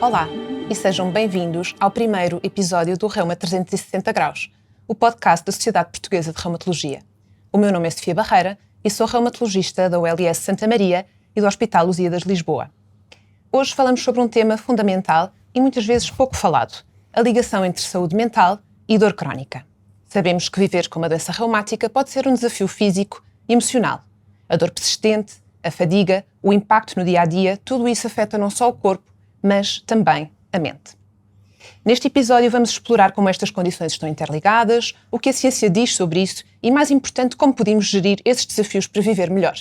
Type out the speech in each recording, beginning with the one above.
Olá e sejam bem-vindos ao primeiro episódio do Reuma 360 Graus, o podcast da Sociedade Portuguesa de Reumatologia. O meu nome é Sofia Barreira e sou reumatologista da ULS Santa Maria e do Hospital Lusíadas de Lisboa. Hoje falamos sobre um tema fundamental e muitas vezes pouco falado, a ligação entre saúde mental e dor crónica. Sabemos que viver com uma doença reumática pode ser um desafio físico e emocional. A dor persistente, a fadiga, o impacto no dia-a-dia, tudo isso afeta não só o corpo, mas também a mente. Neste episódio vamos explorar como estas condições estão interligadas, o que a ciência diz sobre isso e, mais importante, como podemos gerir esses desafios para viver melhor.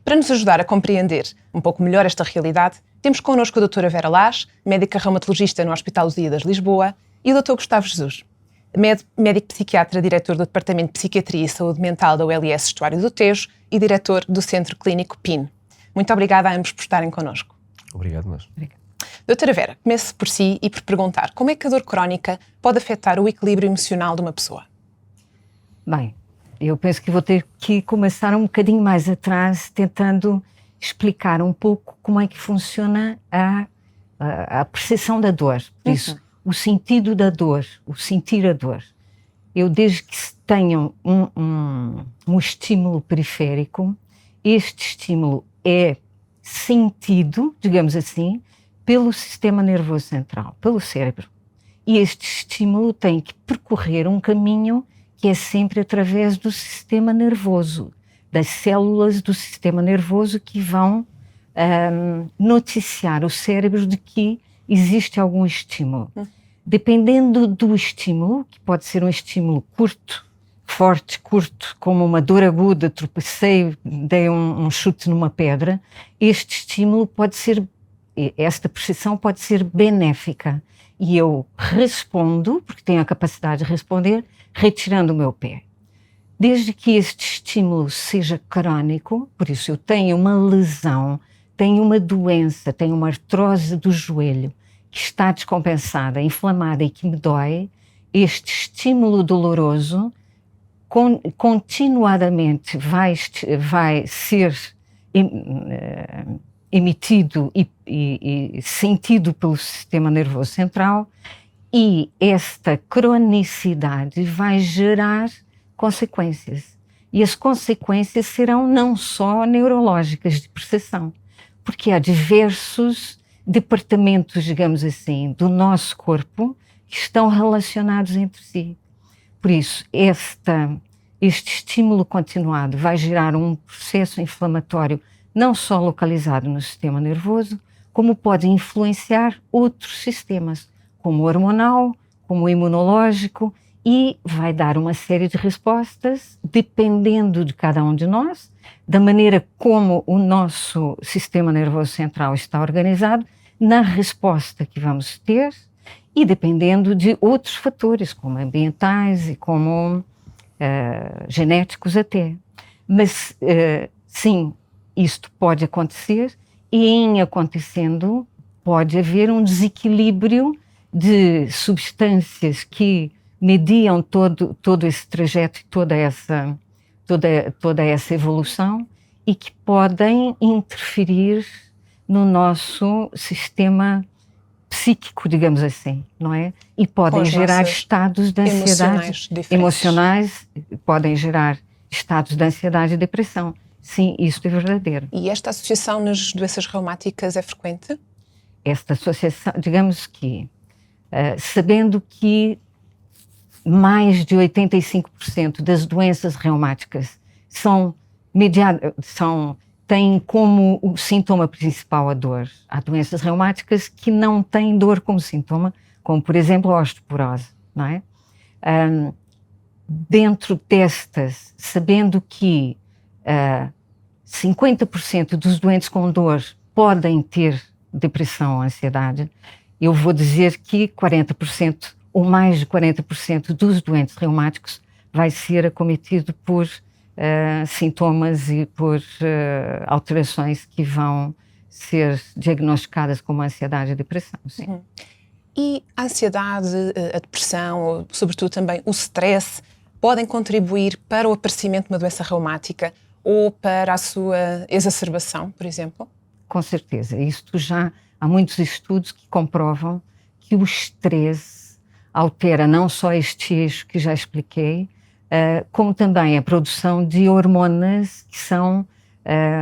Para nos ajudar a compreender um pouco melhor esta realidade, temos connosco a doutora Vera Lage, médica reumatologista no Hospital Lusíadas de Lisboa, e o Dr. Gustavo Jesus, médico psiquiatra, diretor do Departamento de Psiquiatria e Saúde Mental da ULS Estuário do Tejo e diretor do Centro Clínico PIN. Muito obrigada a ambos por estarem connosco. Obrigado, nós. Doutora Vera, comece por si e por perguntar como é que a dor crónica pode afetar o equilíbrio emocional de uma pessoa? Bem, eu penso que vou ter que começar um bocadinho mais atrás, tentando explicar um pouco como é que funciona a percepção da dor. Por isso, o sentido da dor, o sentir a dor. Eu, desde que tenham um estímulo periférico, este estímulo é sentido, digamos assim, pelo sistema nervoso central, pelo cérebro. E este estímulo tem que percorrer um caminho que é sempre através do sistema nervoso, das células do sistema nervoso que vão noticiar o cérebro de que existe algum estímulo. Dependendo do estímulo, que pode ser um estímulo curto, forte, curto, como uma dor aguda, tropecei, dei um chute numa pedra, este estímulo pode ser, esta percepção pode ser benéfica. E eu respondo, porque tenho a capacidade de responder, retirando o meu pé. Desde que este estímulo seja crónico, por isso eu tenho uma lesão, tenho uma doença, tenho uma artrose do joelho, que está descompensada, inflamada e que me dói, este estímulo doloroso continuadamente vai ser emitido e sentido pelo sistema nervoso central, e esta cronicidade vai gerar consequências. E as consequências serão não só neurológicas de percepção, porque há diversos departamentos, digamos assim, do nosso corpo que estão relacionados entre si. Por isso, este estímulo continuado vai gerar um processo inflamatório não só localizado no sistema nervoso, como pode influenciar outros sistemas, como o hormonal, como o imunológico, e vai dar uma série de respostas, dependendo de cada um de nós, da maneira como o nosso sistema nervoso central está organizado, na resposta que vamos ter, e dependendo de outros fatores, como ambientais e como genéticos até. Mas, sim, isto pode acontecer, e em acontecendo pode haver um desequilíbrio de substâncias que mediam todo esse trajeto e toda essa evolução, e que podem interferir no nosso sistema psíquico, digamos assim, não é? E podem gerar estados de ansiedade emocionais, podem gerar estados de ansiedade e depressão. Sim, isso é verdadeiro. E esta associação nas doenças reumáticas é frequente? Esta associação, digamos que, sabendo que mais de 85% das doenças reumáticas têm como o sintoma principal a dor. Há doenças reumáticas que não têm dor como sintoma, como, por exemplo, a osteoporose, não é? Dentro destas, sabendo que 50% dos doentes com dor podem ter depressão ou ansiedade, eu vou dizer que 40% ou mais de 40% dos doentes reumáticos vai ser acometido por sintomas e por alterações que vão ser diagnosticadas como ansiedade e depressão. Sim. E a ansiedade, a depressão, ou sobretudo também o stress, podem contribuir para o aparecimento de uma doença reumática ou para a sua exacerbação, por exemplo? Com certeza. Isto já há muitos estudos que comprovam que o estresse altera não só estes eixos que já expliquei, como também a produção de hormonas que são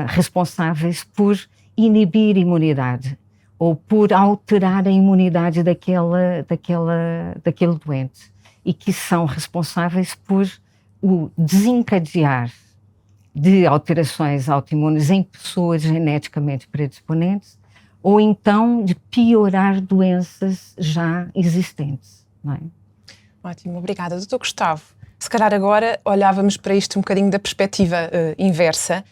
responsáveis por inibir a imunidade ou por alterar a imunidade daquele doente e que são responsáveis por o desencadear de alterações autoimunes em pessoas geneticamente predisponentes ou então de piorar doenças já existentes, não é? Ótimo, obrigada. Doutor Gustavo, se calhar agora olhávamos para isto um bocadinho da perspectiva inversa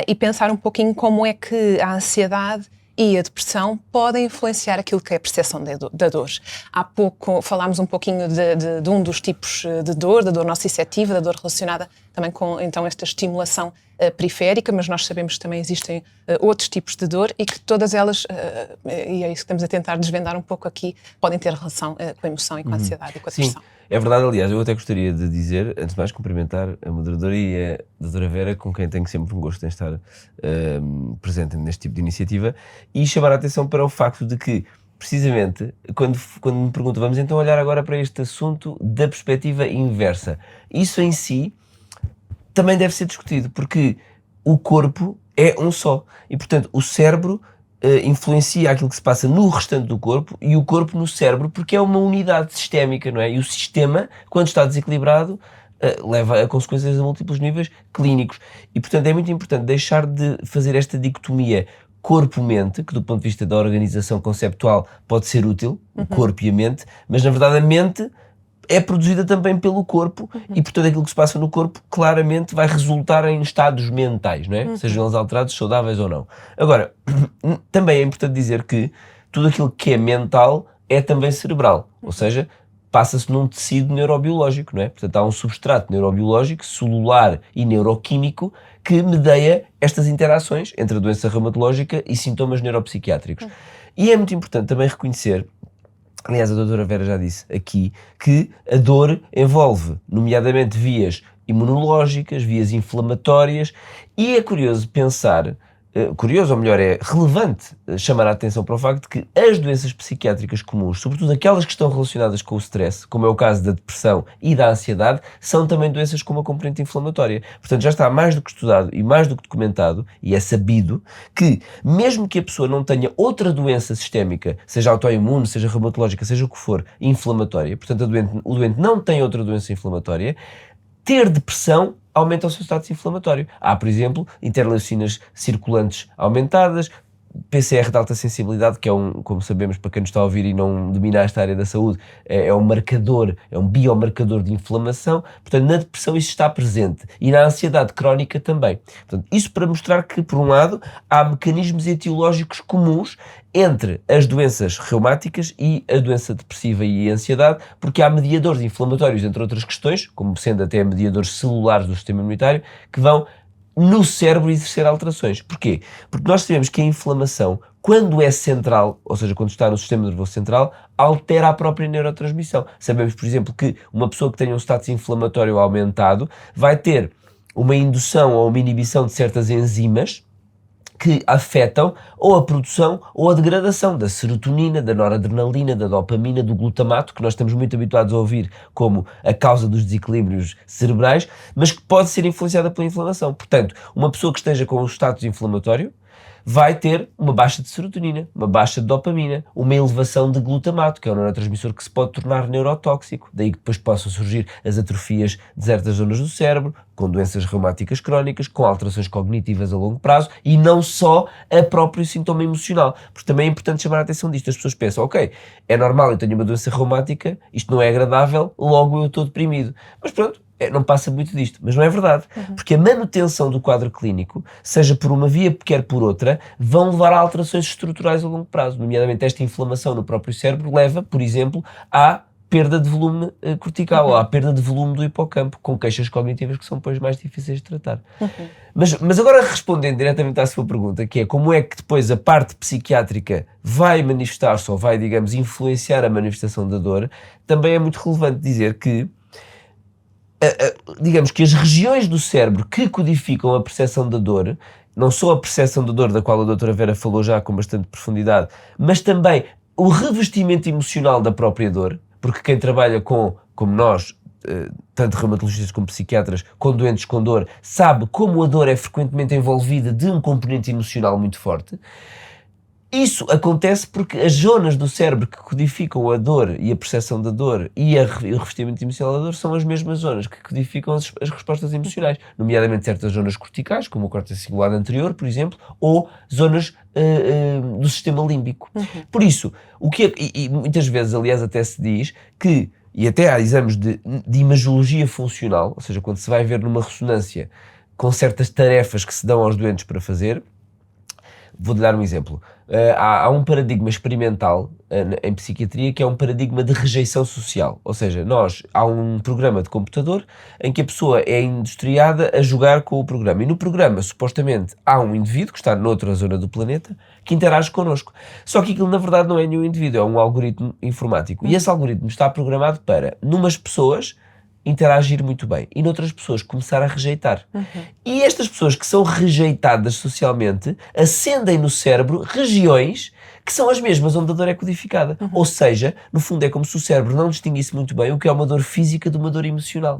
e pensar um pouquinho como é que a ansiedade e a depressão podem influenciar aquilo que é a percepção da dor. Há pouco falámos um pouquinho de um dos tipos de dor, da dor nociceptiva, da dor relacionada também com então esta estimulação periférica, mas nós sabemos que também existem outros tipos de dor e que todas elas, e é isso que estamos a tentar desvendar um pouco aqui, podem ter relação com a emoção e com a ansiedade e com a depressão. Sim, é verdade. Aliás, eu até gostaria de dizer, antes de mais, cumprimentar a moderadora e a doutora Vera, com quem tenho sempre um gosto em estar presente neste tipo de iniciativa, e chamar a atenção para o facto de que, precisamente, quando me perguntam, vamos então olhar agora para este assunto da perspectiva inversa, isso em si também deve ser discutido, porque o corpo é um só, e portanto o cérebro influencia aquilo que se passa no restante do corpo e o corpo no cérebro, porque é uma unidade sistémica, não é? E o sistema, quando está desequilibrado, leva a consequências a múltiplos níveis clínicos. E portanto é muito importante deixar de fazer esta dicotomia corpo-mente, que do ponto de vista da organização conceptual pode ser útil, o corpo e a mente, mas na verdade a mente é produzida também pelo corpo e portanto aquilo que se passa no corpo claramente vai resultar em estados mentais, não é? Sejam eles alterados, saudáveis ou não. Agora, também é importante dizer que tudo aquilo que é mental é também cerebral, ou seja, passa-se num tecido neurobiológico, não é? Portanto há um substrato neurobiológico, celular e neuroquímico que medeia estas interações entre a doença reumatológica e sintomas neuropsiquiátricos. E é muito importante também reconhecer, aliás, a doutora Vera já disse aqui, que a dor envolve, nomeadamente, vias imunológicas, vias inflamatórias, e é curioso pensar, curioso, ou melhor, é relevante chamar a atenção para o facto de que as doenças psiquiátricas comuns, sobretudo aquelas que estão relacionadas com o stress, como é o caso da depressão e da ansiedade, são também doenças com uma componente inflamatória. Portanto, já está mais do que estudado e mais do que documentado, e é sabido, que mesmo que a pessoa não tenha outra doença sistémica, seja autoimune, seja reumatológica, seja o que for, inflamatória, portanto o doente não tem outra doença inflamatória, ter depressão aumenta o seu status inflamatório. Há, por exemplo, interleucinas circulantes aumentadas, PCR de alta sensibilidade, que é como sabemos, para quem nos está a ouvir e não domina esta área da saúde, é um marcador, é um biomarcador de inflamação. Portanto, na depressão isso está presente e na ansiedade crónica também. Portanto, isso para mostrar que, por um lado, há mecanismos etiológicos comuns entre as doenças reumáticas e a doença depressiva e a ansiedade, porque há mediadores inflamatórios, entre outras questões, como sendo até mediadores celulares do sistema imunitário, que vão no cérebro exercer alterações. Porquê? Porque nós sabemos que a inflamação, quando é central, ou seja, quando está no sistema nervoso central, altera a própria neurotransmissão. Sabemos, por exemplo, que uma pessoa que tenha um status inflamatório aumentado vai ter uma indução ou uma inibição de certas enzimas que afetam ou a produção ou a degradação da serotonina, da noradrenalina, da dopamina, do glutamato, que nós estamos muito habituados a ouvir como a causa dos desequilíbrios cerebrais, mas que pode ser influenciada pela inflamação. Portanto, uma pessoa que esteja com um status inflamatório vai ter uma baixa de serotonina, uma baixa de dopamina, uma elevação de glutamato, que é um neurotransmissor que se pode tornar neurotóxico, daí que depois possam surgir as atrofias de certas zonas do cérebro, com doenças reumáticas crónicas, com alterações cognitivas a longo prazo, e não só a próprio sintoma emocional, porque também é importante chamar a atenção disto. As pessoas pensam, ok, é normal, eu tenho uma doença reumática, isto não é agradável, logo eu estou deprimido. Mas pronto, não passa muito disto, mas não é verdade, porque a manutenção do quadro clínico, seja por uma via, quer por outra, vão levar a alterações estruturais a longo prazo, nomeadamente esta inflamação no próprio cérebro leva, por exemplo, à perda de volume cortical, ou à perda de volume do hipocampo, com queixas cognitivas que são depois mais difíceis de tratar. Mas agora respondendo diretamente à sua pergunta, que é como é que depois a parte psiquiátrica vai manifestar-se, ou vai, digamos, influenciar a manifestação da dor, também é muito relevante dizer que digamos que as regiões do cérebro que codificam a percepção da dor não só a percepção da dor, da qual a doutora Vera falou já com bastante profundidade, mas também o revestimento emocional da própria dor, porque quem trabalha como nós, tanto reumatologistas como psiquiatras, com doentes com dor, sabe como a dor é frequentemente envolvida de um componente emocional muito forte. Isso acontece porque as zonas do cérebro que codificam a dor e a percepção da dor e o revestimento emocional da dor são as mesmas zonas que codificam as respostas emocionais, nomeadamente certas zonas corticais, como o córtex cingulado anterior, por exemplo, ou zonas do sistema límbico. Por isso, e muitas vezes, aliás, até se diz que, e até há exames de imagiologia funcional, ou seja, quando se vai ver numa ressonância com certas tarefas que se dão aos doentes para fazer. Vou-lhe dar um exemplo. Há um paradigma experimental em psiquiatria que é um paradigma de rejeição social. Ou seja, há um programa de computador em que a pessoa é industriada a jogar com o programa. E no programa, supostamente, há um indivíduo que está noutra zona do planeta que interage connosco. Só que aquilo, na verdade, não é nenhum indivíduo, é um algoritmo informático. E esse algoritmo está programado para, numas pessoas, interagir muito bem e noutras pessoas começar a rejeitar. E estas pessoas que são rejeitadas socialmente acendem no cérebro regiões que são as mesmas onde a dor é codificada. Ou seja, no fundo é como se o cérebro não distinguisse muito bem o que é uma dor física de uma dor emocional.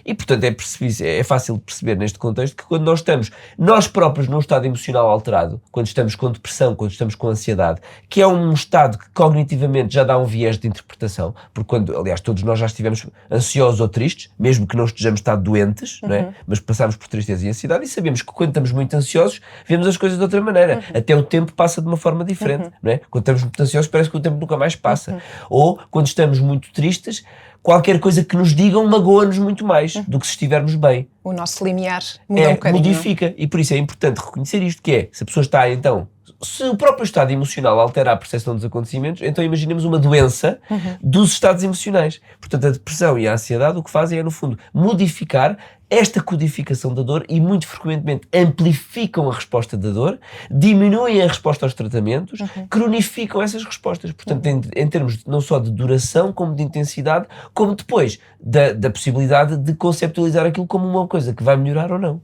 E portanto é fácil de perceber neste contexto que quando nós próprios num estado emocional alterado, quando estamos com depressão, quando estamos com ansiedade, que é um estado que cognitivamente já dá um viés de interpretação, porque aliás, todos nós já estivemos ansiosos ou tristes, mesmo que não estejamos estado doentes, não é? Mas passamos por tristeza e ansiedade e sabemos que quando estamos muito ansiosos, vemos as coisas de outra maneira. Até o tempo passa de uma forma diferente. Não é? Quando estamos muito ansiosos parece que o tempo nunca mais passa. Ou quando estamos muito tristes, qualquer coisa que nos digam magoa-nos muito mais do que se estivermos bem. O nosso limiar muda um bocadinho. Modifica. E por isso é importante reconhecer isto, que é, se a pessoa está então, se o próprio estado emocional altera a percepção dos acontecimentos, então imaginemos uma doença dos estados emocionais. Portanto, a depressão e a ansiedade o que fazem é, no fundo, modificar esta codificação da dor e muito frequentemente amplificam a resposta da dor, diminuem a resposta aos tratamentos, cronificam essas respostas. Portanto, em termos não só de duração, como de intensidade, como depois da possibilidade de conceptualizar aquilo como uma coisa que vai melhorar ou não.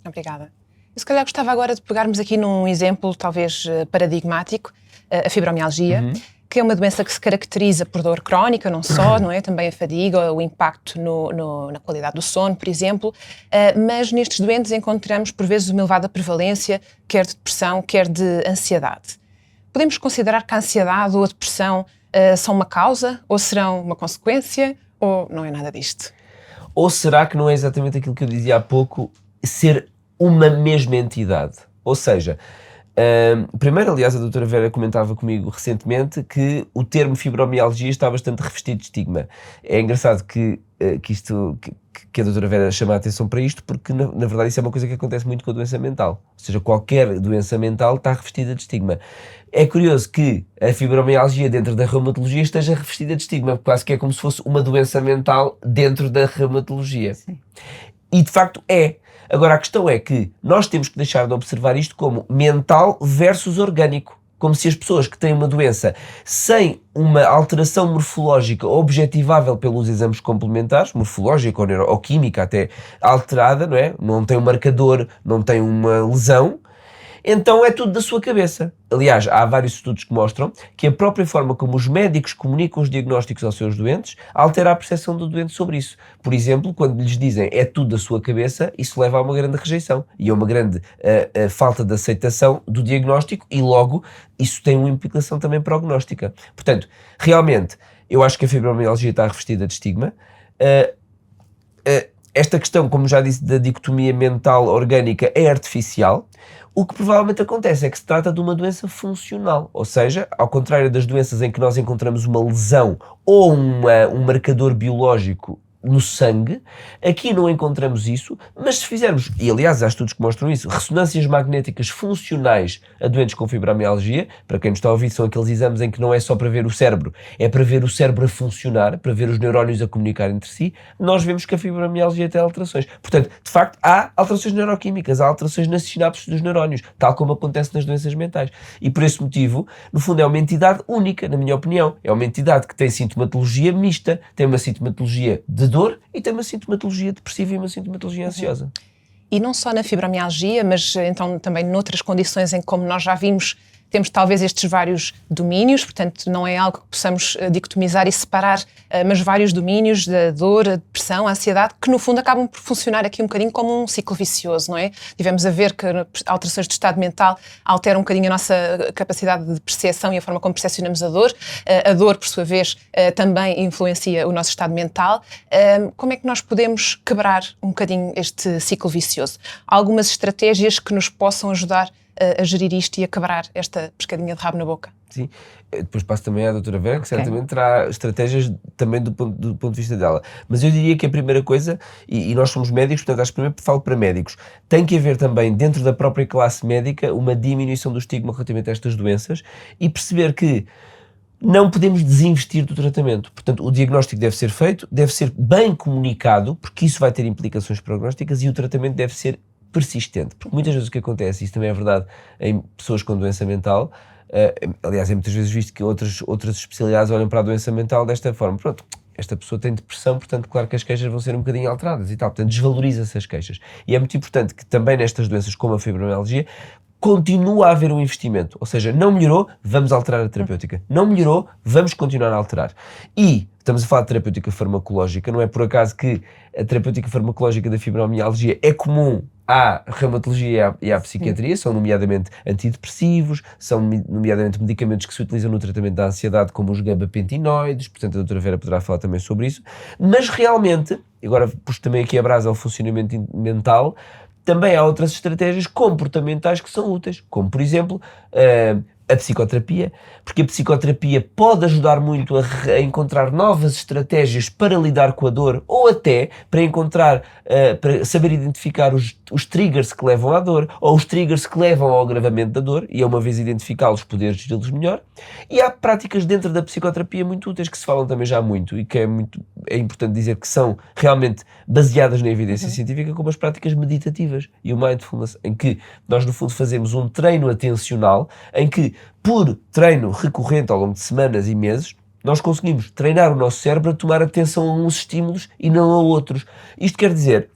Obrigada. Eu, se calhar, gostava agora de pegarmos aqui num exemplo talvez paradigmático, a fibromialgia, que é uma doença que se caracteriza por dor crónica, não só, não é? Também a fadiga, o impacto na qualidade do sono, por exemplo, mas nestes doentes encontramos por vezes uma elevada prevalência, quer de depressão, quer de ansiedade. Podemos considerar que a ansiedade ou a depressão são uma causa, ou serão uma consequência, ou não é nada disto? Ou será que não é exatamente aquilo que eu dizia há pouco, ser uma mesma entidade? Ou seja, primeiro, aliás, a doutora Vera comentava comigo recentemente que o termo fibromialgia está bastante revestido de estigma. É engraçado que a doutora Vera chama a atenção para isto, porque na verdade isso é uma coisa que acontece muito com a doença mental. Ou seja, qualquer doença mental está revestida de estigma. É curioso que a fibromialgia dentro da reumatologia esteja revestida de estigma, quase que é como se fosse uma doença mental dentro da reumatologia. Sim. E de facto é. Agora, a questão é que nós temos que deixar de observar isto como mental versus orgânico. Como se as pessoas que têm uma doença sem uma alteração morfológica objetivável pelos exames complementares, morfológica ou química até alterada, não é? Não tem um marcador, não tem uma lesão, então é tudo da sua cabeça. Aliás, há vários estudos que mostram que a própria forma como os médicos comunicam os diagnósticos aos seus doentes altera a percepção do doente sobre isso. Por exemplo, quando lhes dizem é tudo da sua cabeça, isso leva a uma grande rejeição e a uma grande falta de aceitação do diagnóstico e logo isso tem uma implicação também prognóstica. Portanto, realmente, eu acho que a fibromialgia está revestida de estigma. Esta questão, como já disse, da dicotomia mental-orgânica é artificial. O que provavelmente acontece é que se trata de uma doença funcional, ou seja, ao contrário das doenças em que nós encontramos uma lesão ou um marcador biológico no sangue, aqui não encontramos isso, mas se fizermos, e aliás há estudos que mostram isso, ressonâncias magnéticas funcionais a doentes com fibromialgia, para quem nos está a ouvir, são aqueles exames em que não é só para ver o cérebro, é para ver o cérebro a funcionar, para ver os neurónios a comunicar entre si, nós vemos que a fibromialgia tem alterações. Portanto, de facto, há alterações neuroquímicas, há alterações nas sinapses dos neurónios, tal como acontece nas doenças mentais. E por esse motivo, no fundo, é uma entidade única, na minha opinião. É uma entidade que tem sintomatologia mista, tem uma sintomatologia de dor e tem uma sintomatologia depressiva e uma sintomatologia ansiosa. E não só na fibromialgia, mas então também noutras condições em que, como nós já vimos, temos talvez estes vários domínios, portanto não é algo que possamos dicotomizar e separar, mas vários domínios da dor, a depressão, a ansiedade, que no fundo acabam por funcionar aqui um bocadinho como um ciclo vicioso, não é? Tivemos a ver que alterações de estado mental alteram um bocadinho a nossa capacidade de percepção e a forma como percepcionamos a dor, por sua vez, também influencia o nosso estado mental. Como é que nós podemos quebrar um bocadinho este ciclo vicioso? Há algumas estratégias que nos possam ajudar a gerir isto e a quebrar esta pescadinha de rabo na boca. Sim, depois passo também à doutora Vera, que certamente terá estratégias também do ponto de vista dela. Mas eu diria que a primeira coisa, e nós somos médicos, portanto acho que primeiro falo para médicos, tem que haver também dentro da própria classe médica uma diminuição do estigma relativamente a estas doenças e perceber que não podemos desinvestir do tratamento. Portanto, o diagnóstico deve ser feito, deve ser bem comunicado, porque isso vai ter implicações prognósticas, e o tratamento deve ser persistente, porque muitas vezes o que acontece, isso também é verdade em pessoas com doença mental, aliás é muitas vezes visto que outras especialidades olham para a doença mental desta forma, pronto, esta pessoa tem depressão, portanto claro que as queixas vão ser um bocadinho alteradas e tal, portanto desvaloriza-se as queixas. E é muito importante que também nestas doenças como a fibromialgia continua a haver um investimento, ou seja, não melhorou, vamos alterar a terapêutica, não melhorou, vamos continuar a alterar. E estamos a falar de terapêutica farmacológica, não é por acaso que a terapêutica farmacológica da fibromialgia é comum à reumatologia e à psiquiatria, são nomeadamente antidepressivos, são nomeadamente medicamentos que se utilizam no tratamento da ansiedade, como os gabapentinoides, portanto a doutora Vera poderá falar também sobre isso, mas realmente, agora puxo também aqui a brasa ao funcionamento mental, também há outras estratégias comportamentais que são úteis, como por exemplo a psicoterapia, porque a psicoterapia pode ajudar muito a encontrar novas estratégias para lidar com a dor, ou até para encontrar, para saber identificar os triggers que levam à dor, ou os triggers que levam ao agravamento da dor, e uma vez identificá-los, poder geri-los melhor. E há práticas dentro da psicoterapia muito úteis, que se falam também já muito, e que é importante dizer que são realmente baseadas na evidência científica, como as práticas meditativas e o mindfulness, em que nós no fundo fazemos um treino atencional, em que por treino recorrente ao longo de semanas e meses, nós conseguimos treinar o nosso cérebro a tomar atenção a uns estímulos e não a outros. Isto quer dizer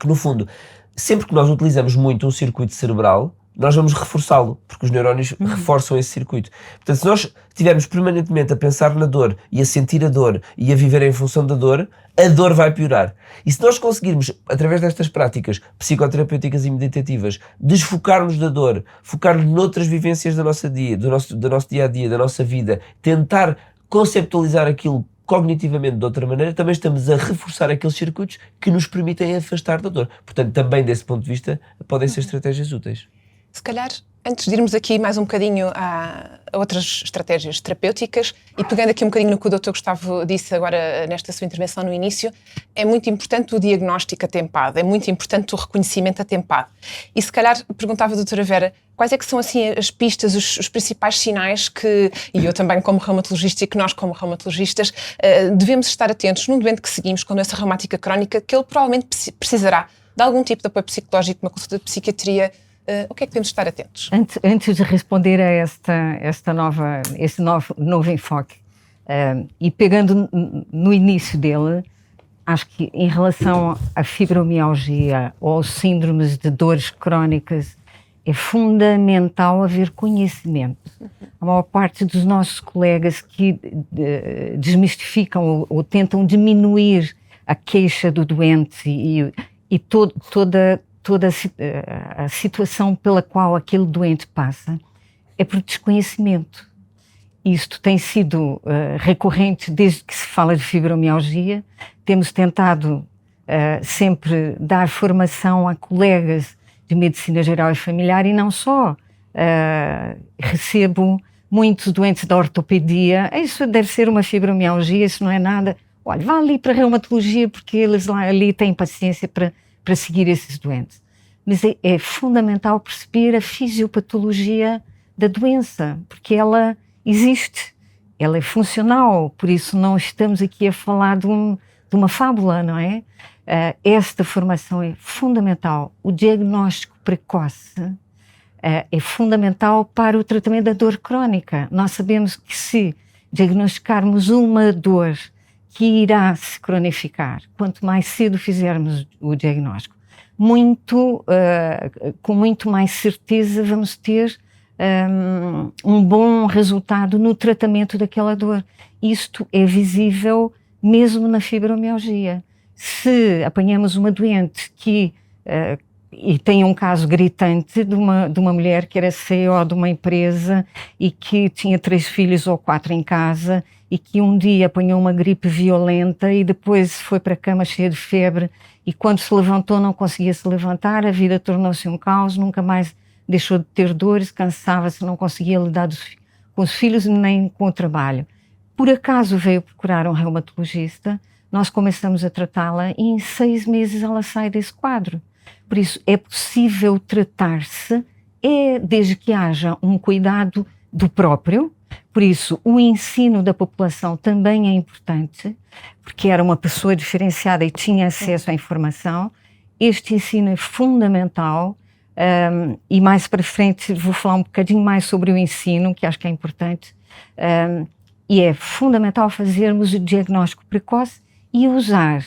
que, no fundo, sempre que nós utilizamos muito um circuito cerebral, nós vamos reforçá-lo, porque os neurónios reforçam esse circuito. Portanto, se nós estivermos permanentemente a pensar na dor e a sentir a dor e a viver em função da dor, a dor vai piorar. E se nós conseguirmos, através destas práticas psicoterapêuticas e meditativas, desfocar-nos da dor, focar-nos noutras vivências do nosso dia-a-dia, da nossa vida, tentar conceptualizar aquilo cognitivamente de outra maneira, também estamos a reforçar aqueles circuitos que nos permitem afastar da dor. Portanto, também desse ponto de vista, podem ser estratégias úteis. Se calhar, antes de irmos aqui mais um bocadinho a outras estratégias terapêuticas, e pegando aqui um bocadinho no que o Dr. Gustavo disse agora nesta sua intervenção no início, é muito importante o diagnóstico atempado, é muito importante o reconhecimento atempado. E se calhar perguntava à doutora Vera, quais é que são assim as pistas, os principais sinais que, e eu também como reumatologista e que nós como reumatologistas, devemos estar atentos num doente que seguimos com doença reumática crónica, que ele provavelmente precisará de algum tipo de apoio psicológico, uma consulta de psiquiatria. O que é que temos de estar atentos? Antes de responder a esse novo enfoque, e pegando no início dele, acho que em relação à fibromialgia ou aos síndromes de dores crónicas, é fundamental haver conhecimento. A maior parte dos nossos colegas que desmistificam ou tentam diminuir a queixa do doente e toda a situação pela qual aquele doente passa é por desconhecimento. Isto tem sido recorrente desde que se fala de fibromialgia. Temos tentado sempre dar formação a colegas de medicina geral e familiar, e não só. Recebo muitos doentes da ortopedia, isso deve ser uma fibromialgia, isso não é nada. Olha, vá ali para a reumatologia, porque eles ali têm paciência para seguir esses doentes. Mas é fundamental perceber a fisiopatologia da doença, porque ela existe, ela é funcional, por isso não estamos aqui a falar de uma fábula, não é? Esta formação é fundamental. O diagnóstico precoce é fundamental para o tratamento da dor crónica. Nós sabemos que se diagnosticarmos uma dor que irá se cronificar, quanto mais cedo fizermos o diagnóstico, com muito mais certeza vamos ter um bom resultado no tratamento daquela dor. Isto é visível mesmo na fibromialgia. Se apanhamos uma doente e tem um caso gritante de uma mulher que era CEO de uma empresa e que tinha 3 filhos ou 4 em casa e que um dia apanhou uma gripe violenta e depois foi para a cama cheia de febre e quando se levantou não conseguia se levantar, a vida tornou-se um caos, nunca mais deixou de ter dores, cansava-se, não conseguia lidar com os filhos nem com o trabalho. Por acaso veio procurar um reumatologista, nós começamos a tratá-la e em 6 meses ela sai desse quadro. Por isso é possível tratar-se, desde que haja um cuidado do próprio. Por isso o ensino da população também é importante, porque era uma pessoa diferenciada e tinha acesso à informação. Este ensino é fundamental. E mais para frente vou falar um bocadinho mais sobre o ensino, que acho que é importante, e é fundamental fazermos o diagnóstico precoce e usar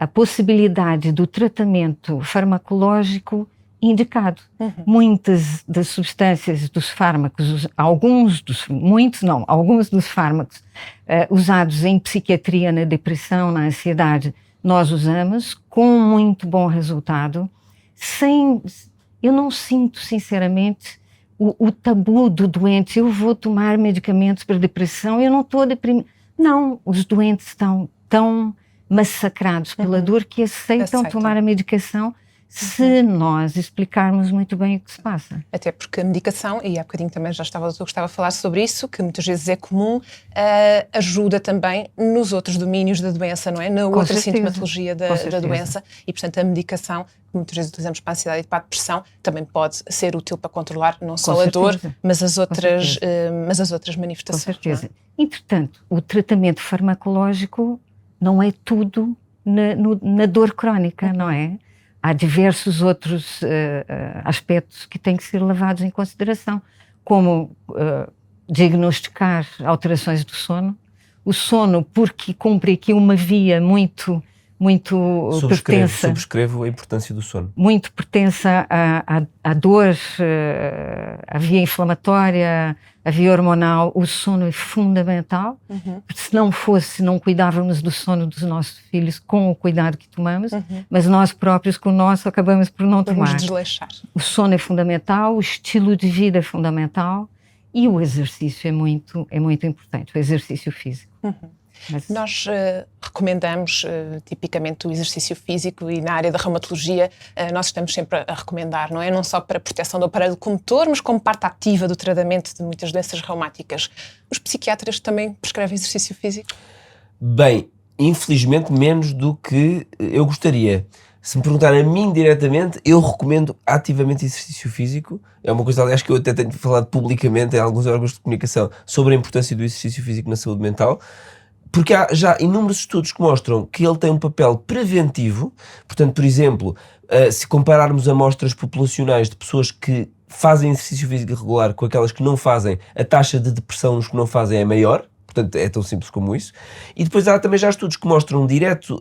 a possibilidade do tratamento farmacológico indicado. Muitas das substâncias dos fármacos, alguns dos fármacos usados em psiquiatria, na depressão, na ansiedade, nós usamos com muito bom resultado, eu não sinto, sinceramente, o tabu do doente. Eu vou tomar medicamentos para depressão, eu não estou deprimida. Não, os doentes estão tão massacrados pela dor que aceitam tomar a medicação se nós explicarmos muito bem o que se passa. Até porque a medicação, e há bocadinho também já estava a falar sobre isso, que muitas vezes é comum, ajuda também nos outros domínios da doença, não é? Na outra sintomatologia da doença. E, portanto, a medicação, que muitas vezes utilizamos para a ansiedade e para a depressão, também pode ser útil para controlar não só a dor, mas as outras manifestações. Com certeza. Entretanto, o tratamento farmacológico não é tudo na dor crónica, não é? Há diversos outros aspectos que têm que ser levados em consideração, como diagnosticar alterações do sono. O sono, porque cumpre aqui uma via muito pertença. Subscrevo a importância do sono. Muito pertença à dor, à via inflamatória, à via hormonal. O sono é fundamental. Se não fosse, não cuidávamos do sono dos nossos filhos com o cuidado que tomamos, mas nós próprios com o nosso acabamos por não tomar. Vamos desleixar. O sono é fundamental, o estilo de vida é fundamental e o exercício é muito importante, o exercício físico. Nós recomendamos tipicamente o exercício físico e na área da reumatologia nós estamos sempre a recomendar, não é? Não só para a proteção do aparelho locomotor, mas como parte ativa do tratamento de muitas doenças reumáticas. Os psiquiatras também prescrevem exercício físico? Bem, infelizmente menos do que eu gostaria. Se me perguntarem a mim diretamente, eu recomendo ativamente exercício físico. É uma coisa, aliás, que eu até tenho falado publicamente em alguns órgãos de comunicação sobre a importância do exercício físico na saúde mental. Porque há já inúmeros estudos que mostram que ele tem um papel preventivo. Portanto, por exemplo, se compararmos amostras populacionais de pessoas que fazem exercício físico regular com aquelas que não fazem, a taxa de depressão nos que não fazem é maior. Portanto, é tão simples como isso. E depois há também já estudos que mostram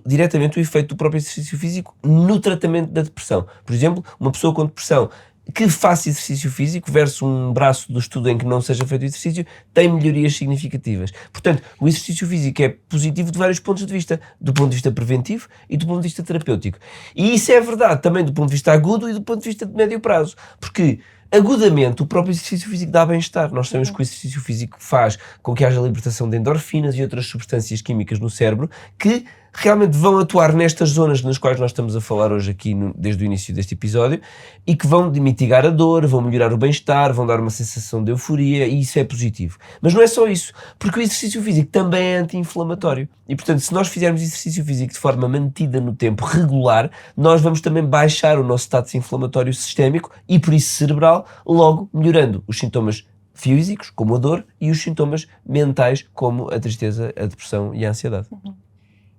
diretamente o efeito do próprio exercício físico no tratamento da depressão. Por exemplo, uma pessoa com depressão que faça exercício físico versus um braço do estudo em que não seja feito exercício, tem melhorias significativas. Portanto, o exercício físico é positivo de vários pontos de vista, do ponto de vista preventivo e do ponto de vista terapêutico. E isso é verdade também do ponto de vista agudo e do ponto de vista de médio prazo, porque agudamente o próprio exercício físico dá bem-estar. Nós sabemos que o exercício físico faz com que haja libertação de endorfinas e outras substâncias químicas no cérebro que realmente vão atuar nestas zonas nas quais nós estamos a falar hoje aqui desde o início deste episódio e que vão mitigar a dor, vão melhorar o bem-estar, vão dar uma sensação de euforia e isso é positivo. Mas não é só isso, porque o exercício físico também é anti-inflamatório e, portanto, se nós fizermos exercício físico de forma mantida no tempo regular, nós vamos também baixar o nosso status inflamatório sistémico e, por isso, cerebral, logo melhorando os sintomas físicos, como a dor, e os sintomas mentais, como a tristeza, a depressão e a ansiedade.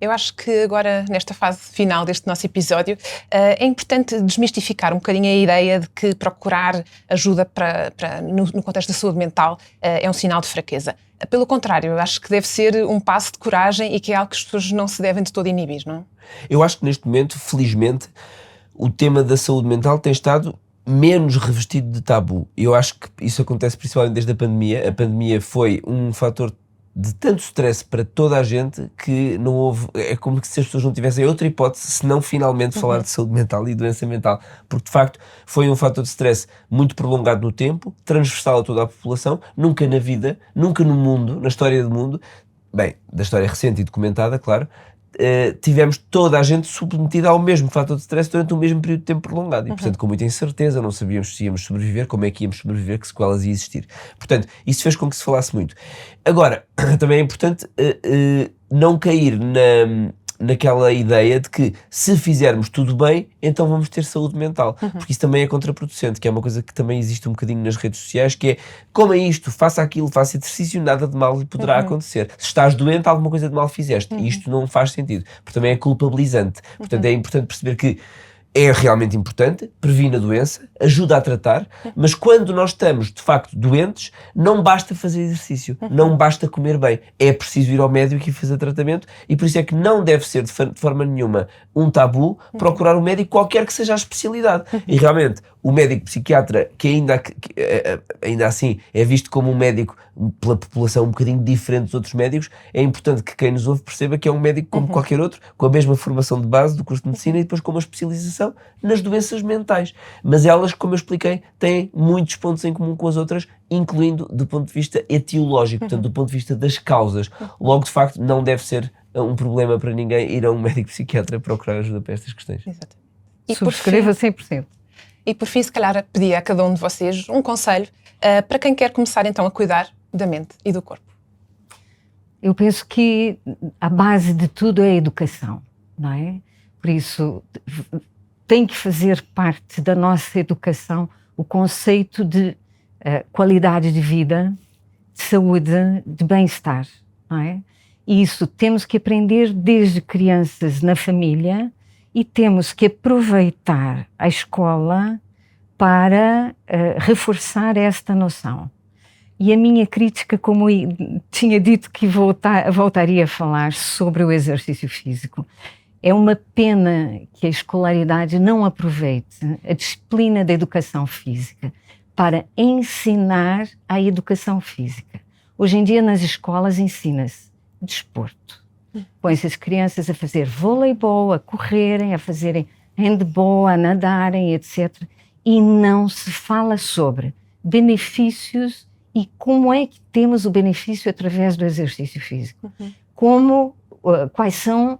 Eu acho que agora, nesta fase final deste nosso episódio, é importante desmistificar um bocadinho a ideia de que procurar ajuda no contexto da saúde mental é um sinal de fraqueza. Pelo contrário, eu acho que deve ser um passo de coragem e que é algo que as pessoas não se devem de todo inibir, não é? Eu acho que neste momento, felizmente, o tema da saúde mental tem estado menos revestido de tabu. Eu acho que isso acontece principalmente desde a pandemia. A pandemia foi um fator de tanto stress para toda a gente que não houve, é como se as pessoas não tivessem outra hipótese senão finalmente falar de saúde mental e doença mental, porque de facto foi um fator de stress muito prolongado no tempo, transversal a toda a população. Nunca na vida, nunca no mundo, na história do mundo, bem, da história recente e documentada, claro, tivemos toda a gente submetida ao mesmo fator de stress durante o mesmo período de tempo prolongado e, portanto, com muita incerteza, não sabíamos se íamos sobreviver, como é que íamos sobreviver, que sequelas ia existir. Portanto, isso fez com que se falasse muito. Agora, também é importante não cair naquela ideia de que se fizermos tudo bem, então vamos ter saúde mental, porque isso também é contraproducente, que é uma coisa que também existe um bocadinho nas redes sociais, que é, coma isto, faça aquilo, faça exercício, nada de mal lhe poderá acontecer. Se estás doente, alguma coisa de mal fizeste, e isto não faz sentido, porque também é culpabilizante. Portanto, é importante perceber que é realmente importante, previne a doença, ajuda a tratar, mas quando nós estamos de facto doentes, não basta fazer exercício, não basta comer bem, é preciso ir ao médico e fazer tratamento, e por isso é que não deve ser de forma nenhuma um tabu procurar um médico qualquer que seja a especialidade. E realmente o médico psiquiatra, que ainda assim é visto como um médico pela população um bocadinho diferente dos outros médicos, é importante que quem nos ouve perceba que é um médico como qualquer outro, com a mesma formação de base do curso de medicina e depois com uma especialização nas doenças mentais. Mas elas, como eu expliquei, têm muitos pontos em comum com as outras, incluindo do ponto de vista etiológico, portanto, do ponto de vista das causas. Logo, de facto, não deve ser um problema para ninguém ir a um médico psiquiatra procurar ajuda para estas questões. Exatamente. E Subscreva 100%. E por fim, se calhar, pedir a cada um de vocês um conselho para quem quer começar então a cuidar da mente e do corpo. Eu penso que a base de tudo é a educação, não é? Por isso, tem que fazer parte da nossa educação o conceito de qualidade de vida, de saúde, de bem-estar, não é? E isso temos que aprender desde crianças na família e temos que aproveitar a escola para reforçar esta noção. E a minha crítica, como eu tinha dito que voltaria a falar sobre o exercício físico, é uma pena que a escolaridade não aproveite a disciplina da educação física para ensinar a educação física. Hoje em dia nas escolas ensina-se desporto. Põe-se as crianças a fazer voleibol, a correrem, a fazerem handball, a nadarem, etc. E não se fala sobre benefícios e como é que temos o benefício através do exercício físico. Quais são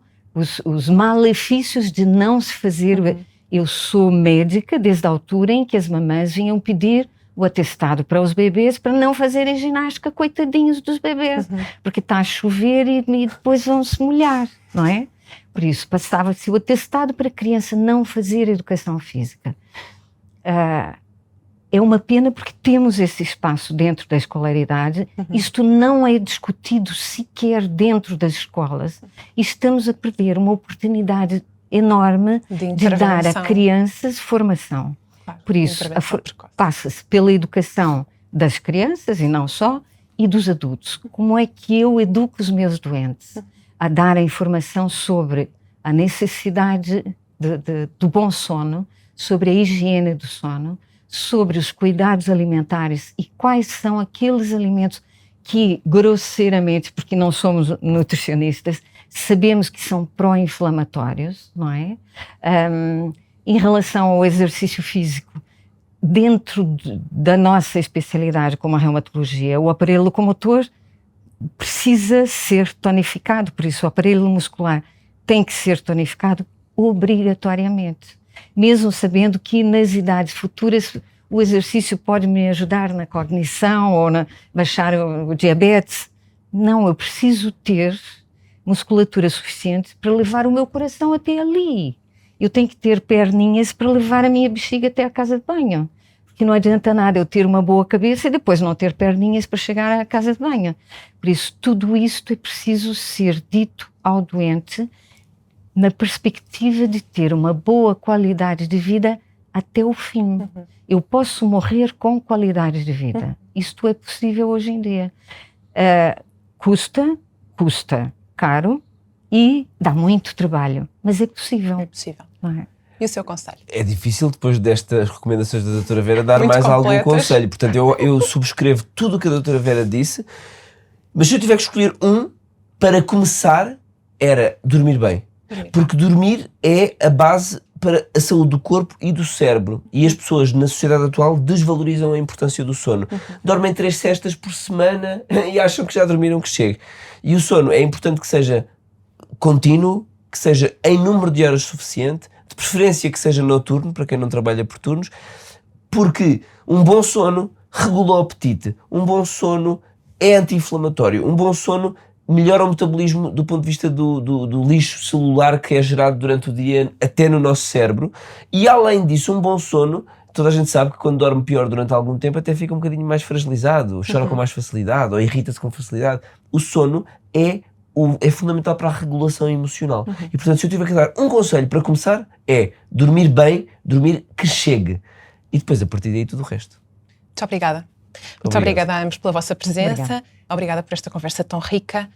os malefícios de não se fazer. Eu sou médica desde a altura em que as mamães vinham pedir o atestado para os bebês para não fazerem ginástica, coitadinhos dos bebês, porque está a chover e depois vão se molhar, não é? Por isso passava-se o atestado para a criança não fazer educação física. É uma pena porque temos esse espaço dentro da escolaridade, isto não é discutido sequer dentro das escolas e estamos a perder uma oportunidade enorme de dar a crianças formação. Claro, por isso, passa-se pela educação das crianças e não só, e dos adultos. Como é que eu educo os meus doentes a dar a informação sobre a necessidade do bom sono, sobre a higiene do sono, sobre os cuidados alimentares e quais são aqueles alimentos que, grosseiramente, porque não somos nutricionistas, sabemos que são pró-inflamatórios, não é? Em relação ao exercício físico, dentro da nossa especialidade como a reumatologia, o aparelho locomotor precisa ser tonificado, por isso o aparelho muscular tem que ser tonificado obrigatoriamente. Mesmo sabendo que nas idades futuras o exercício pode me ajudar na cognição ou na baixar o diabetes. Não, eu preciso ter musculatura suficiente para levar o meu coração até ali. Eu tenho que ter perninhas para levar a minha bexiga até a casa de banho. Porque não adianta nada eu ter uma boa cabeça e depois não ter perninhas para chegar à casa de banho. Por isso, tudo isto é preciso ser dito ao doente na perspectiva de ter uma boa qualidade de vida até o fim. Eu posso morrer com qualidade de vida. Isto é possível hoje em dia. Custa caro e dá muito trabalho, mas é possível. É possível. Não é? E o seu conselho? É difícil, depois destas recomendações da doutora Vera, dar Muito mais algum completas. conselho. Portanto, eu subscrevo tudo o que a doutora Vera disse, mas se eu tiver que escolher um, para começar, era dormir bem. Porque dormir é a base para a saúde do corpo e do cérebro. E as pessoas na sociedade atual desvalorizam a importância do sono. Dormem 3 cestas por semana e acham que já dormiram que chegue. E o sono é importante que seja contínuo, que seja em número de horas suficiente, de preferência que seja noturno, para quem não trabalha por turnos, porque um bom sono regula o apetite, um bom sono é anti-inflamatório, um bom sono melhora o metabolismo do ponto de vista do lixo celular que é gerado durante o dia até no nosso cérebro, e além disso um bom sono, toda a gente sabe que quando dorme pior durante algum tempo até fica um bocadinho mais fragilizado, chora com mais facilidade ou irrita-se com facilidade. O sono é fundamental para a regulação emocional. E portanto, se eu tiver que dar um conselho para começar, é dormir bem, dormir que chegue, e depois a partir daí tudo o resto. Muito obrigada. Muito obrigada a ambos pela vossa presença. Obrigada por esta conversa tão rica.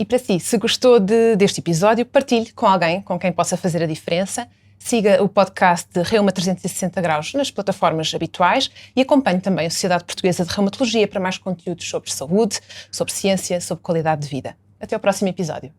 E para si, se gostou deste episódio, partilhe com alguém com quem possa fazer a diferença. Siga o podcast de Reuma 360 Graus nas plataformas habituais e acompanhe também a Sociedade Portuguesa de Reumatologia para mais conteúdos sobre saúde, sobre ciência, sobre qualidade de vida. Até ao próximo episódio.